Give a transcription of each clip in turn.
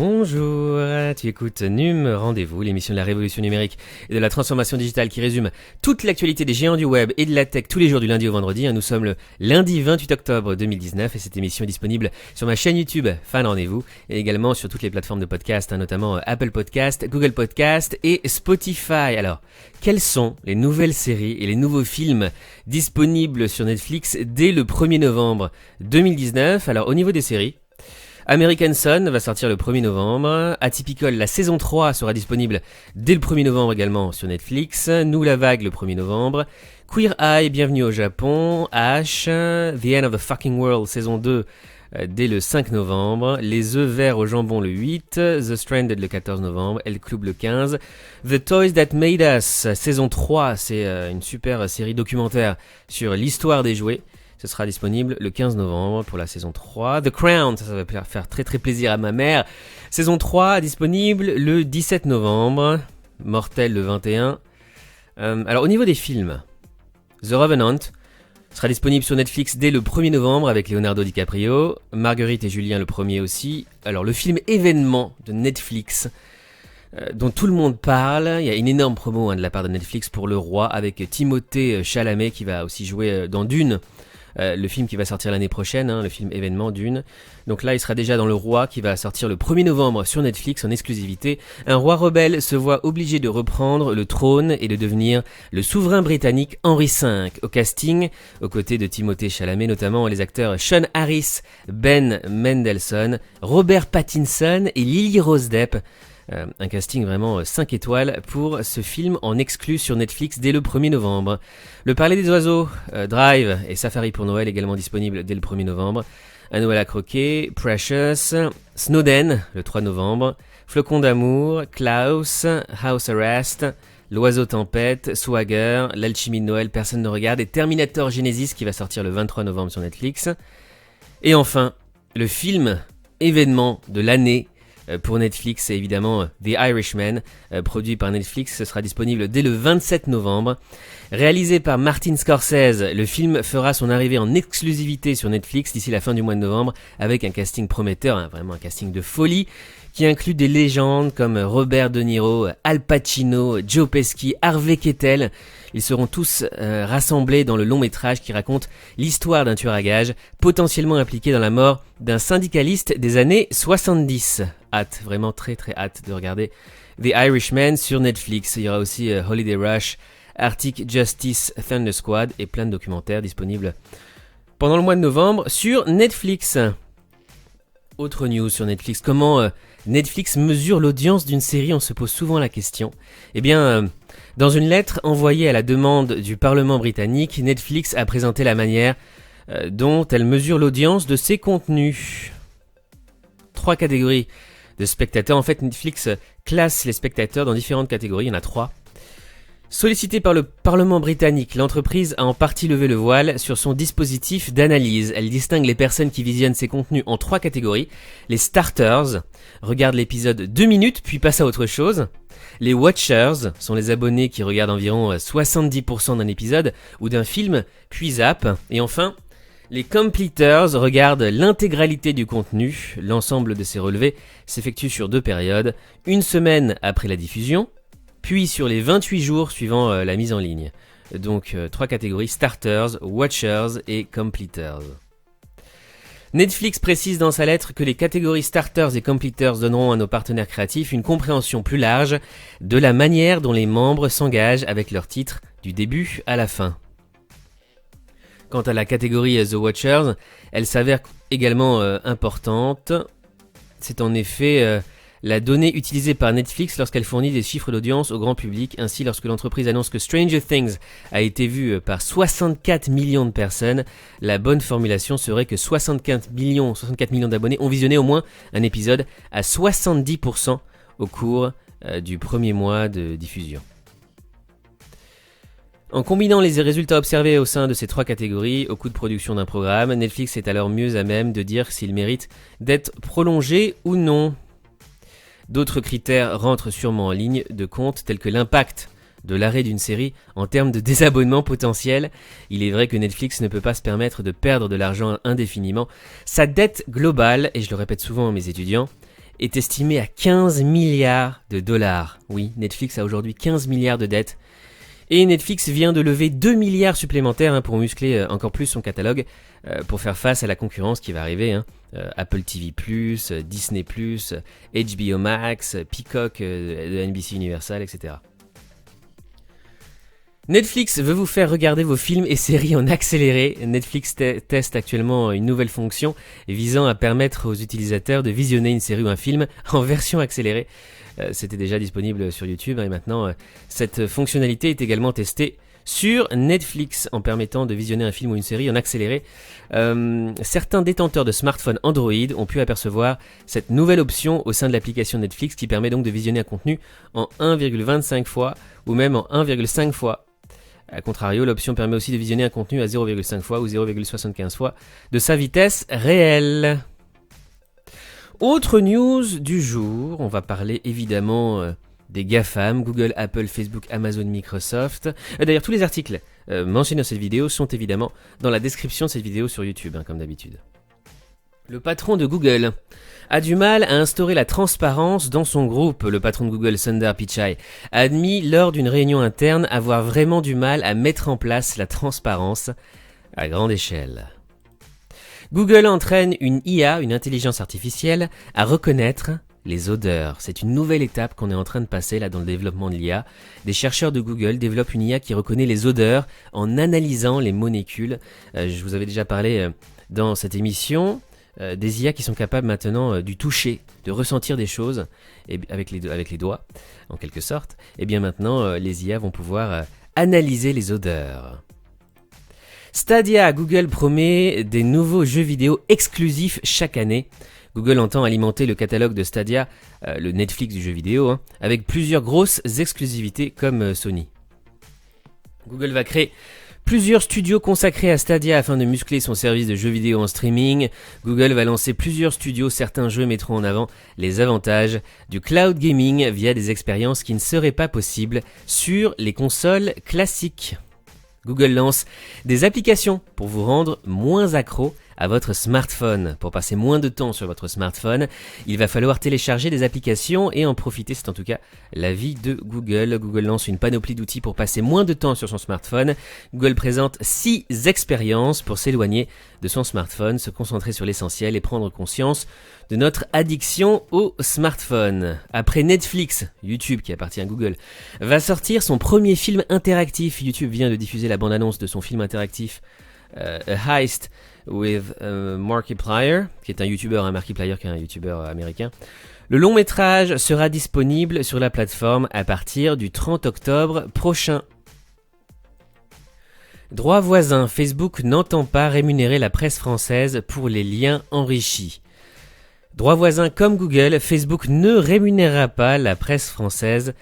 Bonjour, tu écoutes NUM Rendez-vous, l'émission de la révolution numérique et de la transformation digitale qui résume toute l'actualité des géants du web et de la tech tous les jours du lundi au vendredi. Nous sommes le lundi 28 octobre 2019 et cette émission est disponible sur ma chaîne YouTube Fan Rendez-vous et également sur toutes les plateformes de podcast, notamment Apple Podcast, Google Podcast et Spotify. Alors, quelles sont les nouvelles séries et les nouveaux films disponibles sur Netflix dès le 1er novembre 2019 ? Alors, au niveau des séries, American Son va sortir le 1er novembre, Atypical, la saison 3 sera disponible dès le 1er novembre également sur Netflix, Nous la vague le 1er novembre, Queer Eye, Bienvenue au Japon, Ash, The End of the Fucking World saison 2 dès le 5 novembre, Les œufs verts au jambon le 8, The Stranded le 14 novembre, El Club le 15, The Toys That Made Us saison 3, c'est une super série documentaire sur l'histoire des jouets. Ce sera disponible le 15 novembre pour la saison 3. The Crown, ça va faire très très plaisir à ma mère. Saison 3 disponible le 17 novembre. Mortel le 21. Alors au niveau des films, The Revenant sera disponible sur Netflix dès le 1er novembre avec Leonardo DiCaprio. Marguerite et Julien le 1er aussi. Alors le film événement de Netflix dont tout le monde parle. Il y a une énorme promo de la part de Netflix pour Le Roi avec Timothée Chalamet qui va aussi jouer dans Dune. Le film qui va sortir l'année prochaine, le film événement Dune. Donc là, il sera déjà dans Le Roi qui va sortir le 1er novembre sur Netflix en exclusivité. Un roi rebelle se voit obligé de reprendre le trône et de devenir le souverain britannique Henri V. Au casting, aux côtés de Timothée Chalamet, notamment les acteurs Sean Harris, Ben Mendelsohn, Robert Pattinson et Lily Rose Depp. Un casting vraiment 5 étoiles pour ce film en exclu sur Netflix dès le 1er novembre. Le Parler des oiseaux, Drive et Safari pour Noël également disponibles dès le 1er novembre. Un Noël à croquer, Precious, Snowden le 3 novembre, Flocon d'amour, Klaus, House Arrest, L'Oiseau Tempête, Swagger, L'Alchimie de Noël, Personne ne regarde et Terminator Genesis qui va sortir le 23 novembre sur Netflix. Et enfin, le film événement de l'année pour Netflix, c'est évidemment The Irishman, produit par Netflix, ce sera disponible dès le 27 novembre. Réalisé par Martin Scorsese, le film fera son arrivée en exclusivité sur Netflix d'ici la fin du mois de novembre, avec un casting prometteur, vraiment un casting de folie, qui inclut des légendes comme Robert De Niro, Al Pacino, Joe Pesci, Harvey Keitel. Ils seront tous rassemblés dans le long métrage qui raconte l'histoire d'un tueur à gages potentiellement impliqué dans la mort d'un syndicaliste des années 70. Hâte, vraiment très très hâte de regarder The Irishman sur Netflix. Il y aura aussi Holiday Rush, Arctic Justice, Thunder Squad et plein de documentaires disponibles pendant le mois de novembre sur Netflix. Autre news sur Netflix, comment Netflix mesure l'audience d'une série, on se pose souvent la question. Eh bien, dans une lettre envoyée à la demande du Parlement britannique, Netflix a présenté la manière dont elle mesure l'audience de ses contenus. 3 catégories de spectateurs. En fait, Netflix classe les spectateurs dans différentes catégories, il y en a 3. Sollicitée par le Parlement britannique, l'entreprise a en partie levé le voile sur son dispositif d'analyse. Elle distingue les personnes qui visionnent ses contenus en 3 catégories. Les starters regardent l'épisode 2 minutes puis passent à autre chose. Les watchers sont les abonnés qui regardent environ 70% d'un épisode ou d'un film puis zappent. Et enfin, les completers regardent l'intégralité du contenu. L'ensemble de ces relevés s'effectue sur 2 périodes. Une semaine après la diffusion, puis sur les 28 jours suivant la mise en ligne. Donc 3 catégories, starters, watchers et completers. Netflix précise dans sa lettre que les catégories starters et completers donneront à nos partenaires créatifs une compréhension plus large de la manière dont les membres s'engagent avec leurs titres du début à la fin. Quant à la catégorie The Watchers, elle s'avère également importante. C'est en effet la donnée utilisée par Netflix lorsqu'elle fournit des chiffres d'audience au grand public. Ainsi, lorsque l'entreprise annonce que Stranger Things a été vu par 64 millions de personnes, la bonne formulation serait que 64 millions d'abonnés ont visionné au moins un épisode à 70% au cours du premier mois de diffusion. En combinant les résultats observés au sein de ces 3 catégories au coût de production d'un programme, Netflix est alors mieux à même de dire s'il mérite d'être prolongé ou non. D'autres critères rentrent sûrement en ligne de compte, tels que l'impact de l'arrêt d'une série en termes de désabonnement potentiel. Il est vrai que Netflix ne peut pas se permettre de perdre de l'argent indéfiniment. Sa dette globale, et je le répète souvent à mes étudiants, est estimé à 15 milliards de dollars. Oui, Netflix a aujourd'hui 15 milliards de dettes. Et Netflix vient de lever 2 milliards supplémentaires pour muscler encore plus son catalogue, pour faire face à la concurrence qui va arriver. Apple TV+, Disney+, HBO Max, Peacock de NBC Universal, etc. Netflix veut vous faire regarder vos films et séries en accéléré. Netflix teste actuellement une nouvelle fonction visant à permettre aux utilisateurs de visionner une série ou un film en version accélérée. C'était déjà disponible sur YouTube et maintenant cette fonctionnalité est également testée sur Netflix en permettant de visionner un film ou une série en accéléré. Certains détenteurs de smartphones Android ont pu apercevoir cette nouvelle option au sein de l'application Netflix qui permet donc de visionner un contenu en 1,25 fois ou même en 1,5 fois. A contrario, l'option permet aussi de visionner un contenu à 0,5 fois ou 0,75 fois de sa vitesse réelle. Autre news du jour, on va parler évidemment des GAFAM, Google, Apple, Facebook, Amazon, Microsoft. D'ailleurs, tous les articles mentionnés dans cette vidéo sont évidemment dans la description de cette vidéo sur YouTube, comme d'habitude. Le patron de Google a du mal à instaurer la transparence dans son groupe. Le patron de Google, Sundar Pichai, a admis lors d'une réunion interne avoir vraiment du mal à mettre en place la transparence à grande échelle. Google entraîne une IA, une intelligence artificielle, à reconnaître les odeurs. C'est une nouvelle étape qu'on est en train de passer là dans le développement de l'IA. Des chercheurs de Google développent une IA qui reconnaît les odeurs en analysant les molécules. Je vous avais déjà parlé dans cette émission des IA qui sont capables maintenant du toucher, de ressentir des choses et avec les doigts, en quelque sorte. Et bien maintenant, les IA vont pouvoir analyser les odeurs. Stadia, Google promet des nouveaux jeux vidéo exclusifs chaque année. Google entend alimenter le catalogue de Stadia, le Netflix du jeu vidéo, avec plusieurs grosses exclusivités comme Sony. Google va créer plusieurs studios consacrés à Stadia afin de muscler son service de jeux vidéo en streaming. Google va lancer plusieurs studios, certains jeux mettront en avant les avantages du cloud gaming via des expériences qui ne seraient pas possibles sur les consoles classiques. Google lance des applications pour vous rendre moins accro à votre smartphone. Pour passer moins de temps sur votre smartphone, il va falloir télécharger des applications et en profiter, c'est en tout cas l'avis de Google. Google lance une panoplie d'outils pour passer moins de temps sur son smartphone. Google présente 6 expériences pour s'éloigner de son smartphone, se concentrer sur l'essentiel et prendre conscience de notre addiction au smartphone. Après Netflix, YouTube, qui appartient à Google, va sortir son premier film interactif. YouTube vient de diffuser la bande-annonce de son film interactif A Heist with Markiplier, qui est un YouTuber, Markiplier qui est un YouTuber américain. Le long métrage sera disponible sur la plateforme à partir du 30 octobre prochain. Droit voisin, Facebook n'entend pas rémunérer la presse française pour les liens enrichis. Droit voisin, comme Google, Facebook ne rémunérera pas la presse française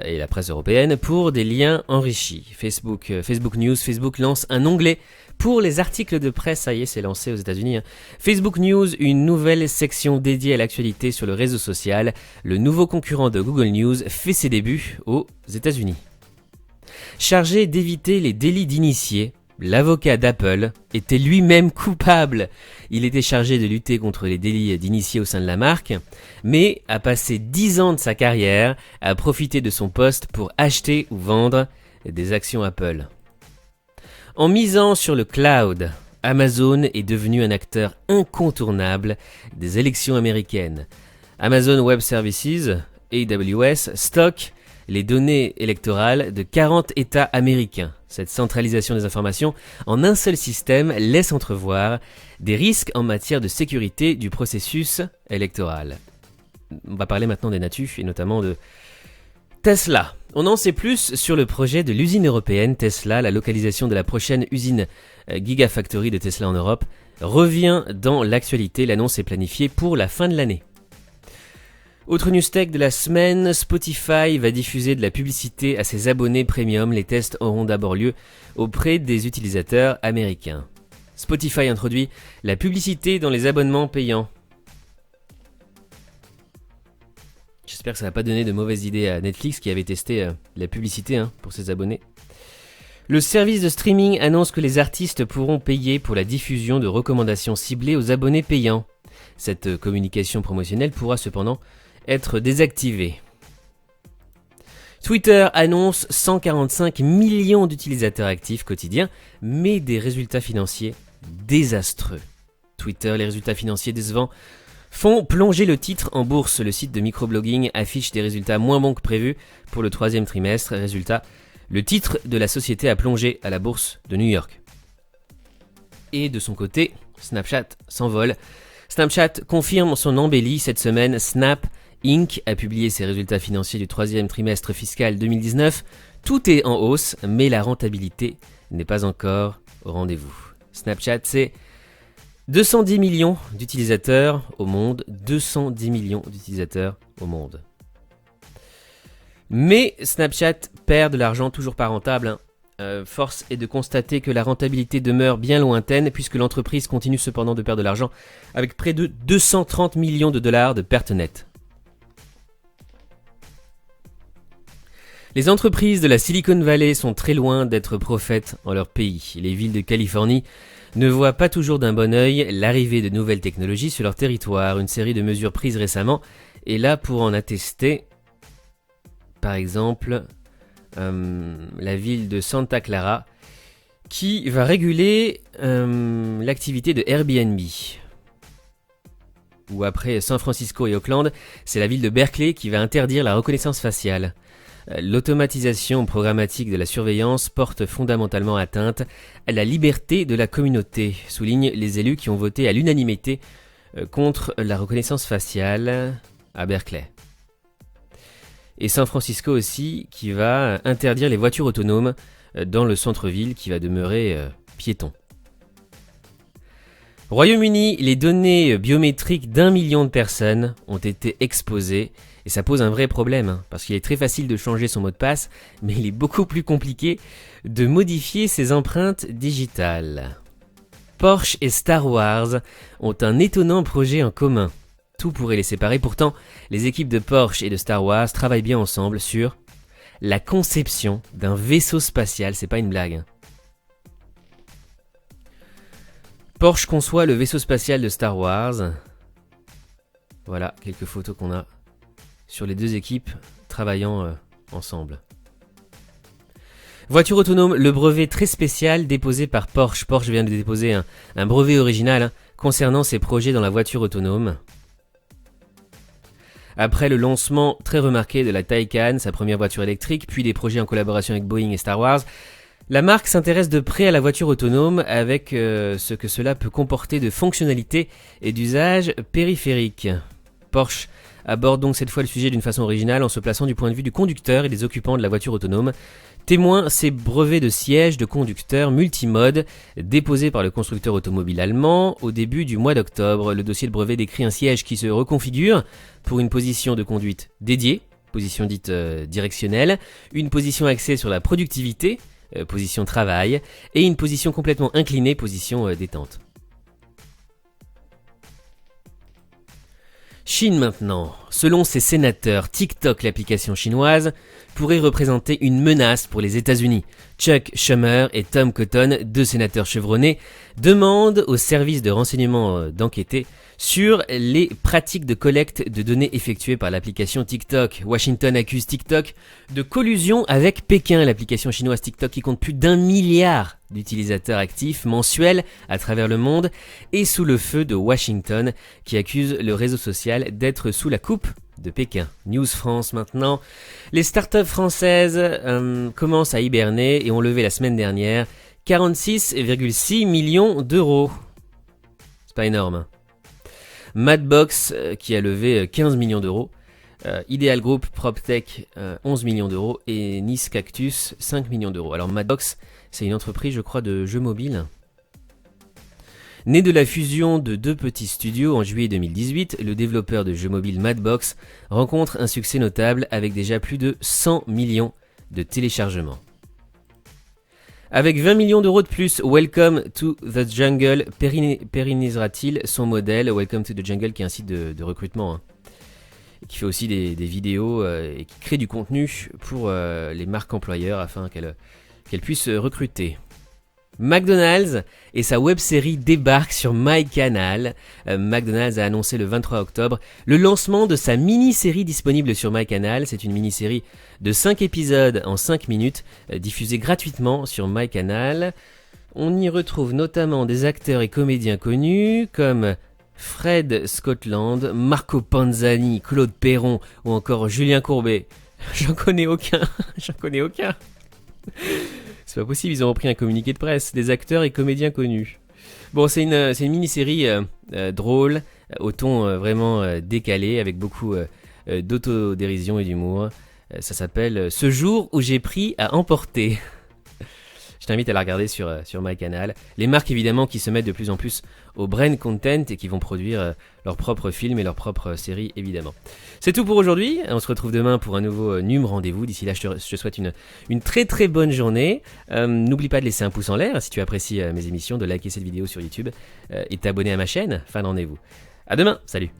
et la presse européenne pour des liens enrichis. Facebook News, Facebook lance un onglet pour les articles de presse. Ça y est, c'est lancé aux États-Unis. Facebook News, une nouvelle section dédiée à l'actualité sur le réseau social. Le nouveau concurrent de Google News fait ses débuts aux États-Unis. Chargé d'éviter les délits d'initiés, l'avocat d'Apple était lui-même coupable. Il était chargé de lutter contre les délits d'initiés au sein de la marque, mais a passé 10 ans de sa carrière à profiter de son poste pour acheter ou vendre des actions Apple. En misant sur le cloud, Amazon est devenu un acteur incontournable des élections américaines. Amazon Web Services, AWS, stocke les données électorales de 40 États américains. Cette centralisation des informations en un seul système laisse entrevoir des risques en matière de sécurité du processus électoral. On va parler maintenant des natifs et notamment de Tesla. On en sait plus sur le projet de l'usine européenne Tesla. La localisation de la prochaine usine Gigafactory de Tesla en Europe revient dans l'actualité. L'annonce est planifiée pour la fin de l'année. Autre news tech de la semaine, Spotify va diffuser de la publicité à ses abonnés premium. Les tests auront d'abord lieu auprès des utilisateurs américains. Spotify introduit la publicité dans les abonnements payants. J'espère que ça va pas donner de mauvaises idées à Netflix qui avait testé la publicité pour ses abonnés. Le service de streaming annonce que les artistes pourront payer pour la diffusion de recommandations ciblées aux abonnés payants. Cette communication promotionnelle pourra cependant être désactivée. Twitter annonce 145 millions d'utilisateurs actifs quotidiens, mais des résultats financiers désastreux. Twitter, les résultats financiers décevants font plonger le titre en bourse. Le site de microblogging affiche des résultats moins bons que prévus pour le troisième trimestre. Résultat, le titre de la société a plongé à la bourse de New York. Et de son côté, Snapchat s'envole. Snapchat confirme son embellie cette semaine. Snap Inc. a publié ses résultats financiers du troisième trimestre fiscal 2019. Tout est en hausse, mais la rentabilité n'est pas encore au rendez-vous. Snapchat, c'est 210 millions d'utilisateurs au monde. 210 millions d'utilisateurs au monde. Mais Snapchat perd de l'argent, toujours pas rentable. Force est de constater que la rentabilité demeure bien lointaine, puisque l'entreprise continue cependant de perdre de l'argent, avec près de 230 millions de dollars de pertes nettes. Les entreprises de la Silicon Valley sont très loin d'être prophètes en leur pays. Les villes de Californie ne voient pas toujours d'un bon œil l'arrivée de nouvelles technologies sur leur territoire. Une série de mesures prises récemment est là pour en attester. Par exemple, la ville de Santa Clara qui va réguler l'activité de Airbnb. Ou après San Francisco et Oakland, c'est la ville de Berkeley qui va interdire la reconnaissance faciale. L'automatisation programmatique de la surveillance porte fondamentalement atteinte à la liberté de la communauté, soulignent les élus qui ont voté à l'unanimité contre la reconnaissance faciale à Berkeley. Et San Francisco aussi, qui va interdire les voitures autonomes dans le centre-ville, qui va demeurer piéton. Royaume-Uni, les données biométriques d'1 million de personnes ont été exposées. Et ça pose un vrai problème, parce qu'il est très facile de changer son mot de passe, mais il est beaucoup plus compliqué de modifier ses empreintes digitales. Porsche et Star Wars ont un étonnant projet en commun. Tout pourrait les séparer, pourtant, les équipes de Porsche et de Star Wars travaillent bien ensemble sur la conception d'un vaisseau spatial, c'est pas une blague. Porsche conçoit le vaisseau spatial de Star Wars. Voilà, quelques photos qu'on a sur les deux équipes travaillant ensemble. Voiture autonome, le brevet très spécial déposé par Porsche. Porsche vient de déposer un brevet original concernant ses projets dans la voiture autonome. Après le lancement très remarqué de la Taycan, sa première voiture électrique, puis des projets en collaboration avec Boeing et Star Wars, la marque s'intéresse de près à la voiture autonome avec ce que cela peut comporter de fonctionnalités et d'usages périphériques. Porsche aborde donc cette fois le sujet d'une façon originale en se plaçant du point de vue du conducteur et des occupants de la voiture autonome. Témoin ces brevets de siège de conducteur multimode déposés par le constructeur automobile allemand au début du mois d'octobre. Le dossier de brevet décrit un siège qui se reconfigure pour une position de conduite dédiée, position dite directionnelle, une position axée sur la productivité, position travail, et une position complètement inclinée, position détente. Chine maintenant. Selon ses sénateurs, TikTok, l'application chinoise, pourrait représenter une menace pour les États-Unis. Chuck Schumer et Tom Cotton, deux sénateurs chevronnés, demandent aux services de renseignement d'enquêter sur les pratiques de collecte de données effectuées par l'application TikTok. Washington accuse TikTok de collusion avec Pékin, l'application chinoise TikTok qui compte plus d'1 milliard d'utilisateurs actifs mensuels à travers le monde, et sous le feu de Washington qui accuse le réseau social d'être sous la coupe de Pékin. News France maintenant. Les startups françaises commencent à hiberner et ont levé la semaine dernière 46,6 millions d'euros. C'est pas énorme. Madbox qui a levé 15 millions d'euros. Ideal Group, PropTech 11 millions d'euros et Nice Cactus 5 millions d'euros. Alors Madbox, c'est une entreprise je crois de jeux mobiles. Né de la fusion de deux petits studios en juillet 2018, le développeur de jeux mobiles Madbox rencontre un succès notable avec déjà plus de 100 millions de téléchargements. Avec 20 millions d'euros de plus, Welcome to the Jungle pérennisera-t-il son modèle. Welcome to the Jungle qui est un site de recrutement, qui fait aussi des vidéos et qui crée du contenu pour les marques employeurs afin qu'elles puissent recruter. McDonald's et sa web-série débarquent sur MyCanal. McDonald's a annoncé le 23 octobre le lancement de sa mini-série disponible sur MyCanal. C'est une mini-série de 5 épisodes en 5 minutes, diffusée gratuitement sur MyCanal. On y retrouve notamment des acteurs et comédiens connus comme Fred Scotland, Marco Panzani, Claude Perron ou encore Julien Courbet. J'en connais aucun. C'est pas possible, ils ont repris un communiqué de presse, des acteurs et comédiens connus. Bon, c'est une mini-série drôle, au ton vraiment décalé, avec beaucoup d'autodérision et d'humour. Ça s'appelle « Ce jour où j'ai pris à emporter ». Je t'invite à la regarder sur MyCanal. Les marques évidemment qui se mettent de plus en plus au brand content et qui vont produire leurs propres films et leurs propres séries évidemment. C'est tout pour aujourd'hui. On se retrouve demain pour un nouveau NUM rendez-vous. D'ici là, je te souhaite une très très bonne journée. N'oublie pas de laisser un pouce en l'air si tu apprécies mes émissions, de liker cette vidéo sur YouTube et t'abonner à ma chaîne. Fin de rendez-vous. À demain. Salut.